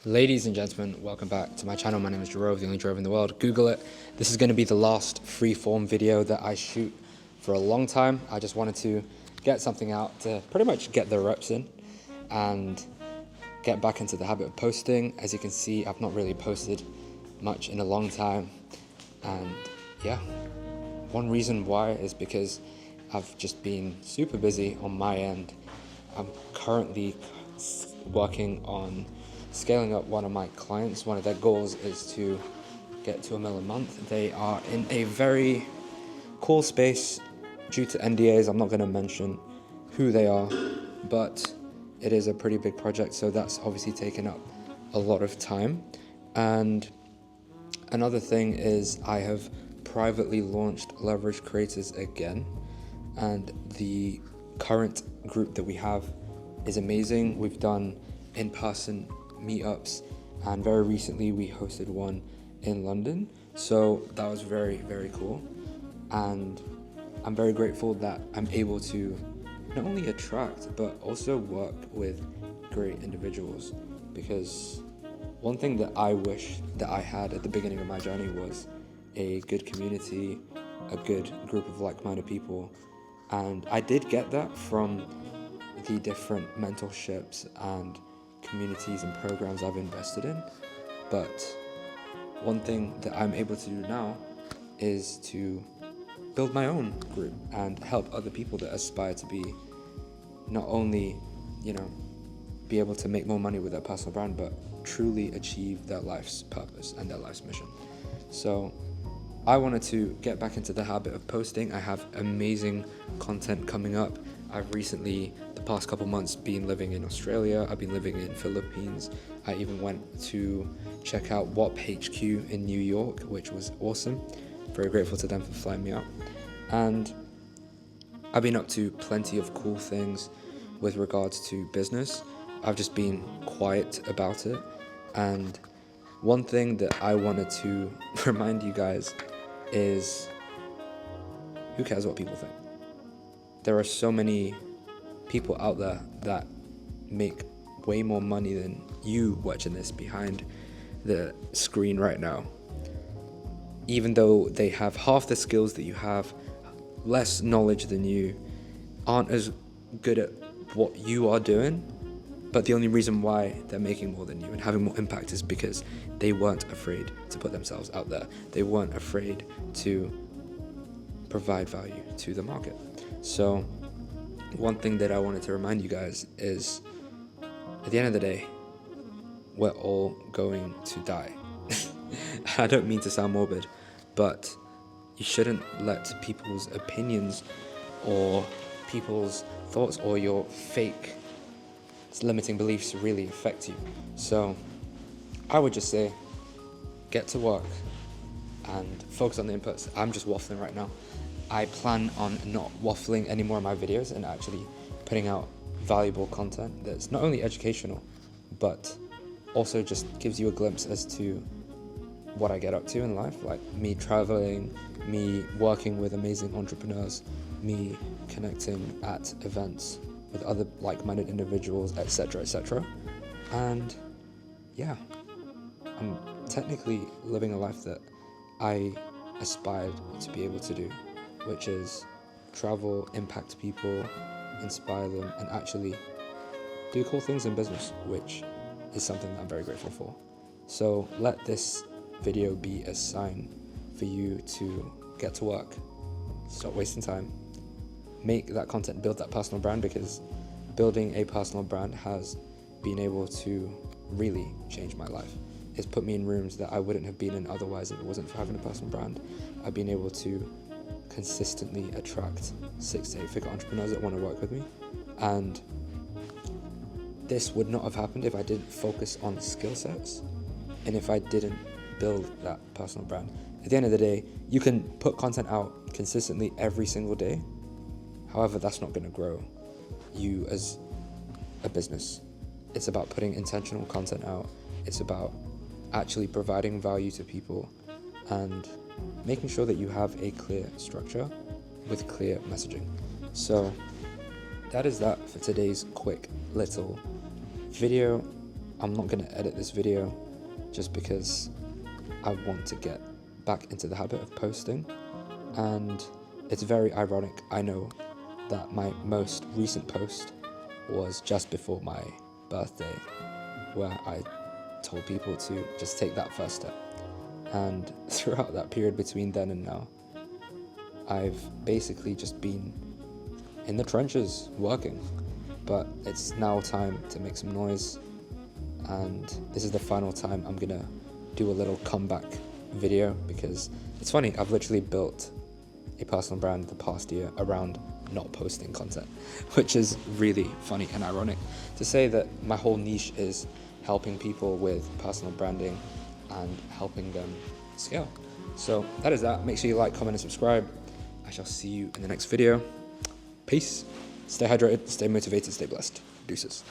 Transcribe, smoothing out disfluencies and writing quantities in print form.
Ladies and gentlemen, welcome back to my channel. My name is Jerome, the only Jerome in the world. Google it. This is going to be the last free-form video that I shoot for a long time. I just wanted to get something out to pretty much get the reps in and get back into the habit of posting. As you can see, I've not really posted much in a long time. And yeah, one reason why is because I've just been super busy on my end. I'm currently working on scaling up one of my clients. One of their goals is to get to $1 million a month. They are in a very cool space. Due to NDAs, I'm not going to mention who they are, but it is a pretty big project, so that's obviously taken up a lot of time. And another thing is I have privately launched Leverage Creators again, and the current group that we have is amazing. We've done in-person meetups, and very recently we hosted one in London, so that was very, very cool. And I'm very grateful that I'm able to not only attract but also work with great individuals, because one thing that I wish that I had at the beginning of my journey was a good community, a good group of like-minded people, and I did get that from the different mentorships and communities and programs I've invested in. But one thing that I'm able to do now is to build my own group and help other people that aspire to be not only, be able to make more money with their personal brand, but truly achieve their life's purpose and their life's mission. So I wanted to get back into the habit of posting. I have amazing content coming up. I've recently, the past couple months, been living in Australia. I've been living in Philippines. I even went to check out WAP HQ in New York, which was awesome. Very grateful to them for flying me out. And I've been up to plenty of cool things with regards to business. I've just been quiet about it. And one thing that I wanted to remind you guys is, who cares what people think? There are so many people out there that make way more money than you watching this behind the screen right now. Even though they have half the skills that you have, less knowledge than you, aren't as good at what you are doing, but the only reason why they're making more than you and having more impact is because they weren't afraid to put themselves out there. They weren't afraid to provide value to the market. So one thing that I wanted to remind you guys is, at the end of the day, we're all going to die. I don't mean to sound morbid, but you shouldn't let people's opinions or people's thoughts or your fake limiting beliefs really affect you. So I would just say, get to work and focus on the inputs. I'm just waffling right now. I plan on not waffling any more of my videos and actually putting out valuable content that's not only educational, but also just gives you a glimpse as to what I get up to in life, like me traveling, me working with amazing entrepreneurs, me connecting at events with other like-minded individuals, etc., etc. And yeah, I'm technically living a life that I aspired to be able to do, which is travel, impact people, inspire them, and actually do cool things in business, which is something that I'm very grateful for. So let this video be a sign for you to get to work, stop wasting time, make that content, build that personal brand, because building a personal brand has been able to really change my life. It's put me in rooms that I wouldn't have been in otherwise if it wasn't for having a personal brand. I've been able to consistently attract 6 to 8 figure entrepreneurs that want to work with me, and this would not have happened if I didn't focus on skill sets and if I didn't build that personal brand. At the end of the day, you can put content out consistently every single day. However, that's not going to grow you as a business. It's about putting intentional content out. It's about actually providing value to people and making sure that you have a clear structure with clear messaging. So that is that for today's quick little video. I'm not going to edit this video just because I want to get back into the habit of posting. And it's very ironic, I know, that my most recent post was just before my birthday, where I told people to just take that first step. And throughout that period between then and now, I've basically just been in the trenches working. But it's now time to make some noise, and this is the final time I'm gonna do a little comeback video, because it's funny, I've literally built a personal brand the past year around not posting content, which is really funny and ironic to say that my whole niche is helping people with personal branding and helping them scale. So that is that. Make sure you like, comment, and subscribe. I shall see you in the next video. Peace. Stay hydrated, stay motivated, stay blessed. Deuces.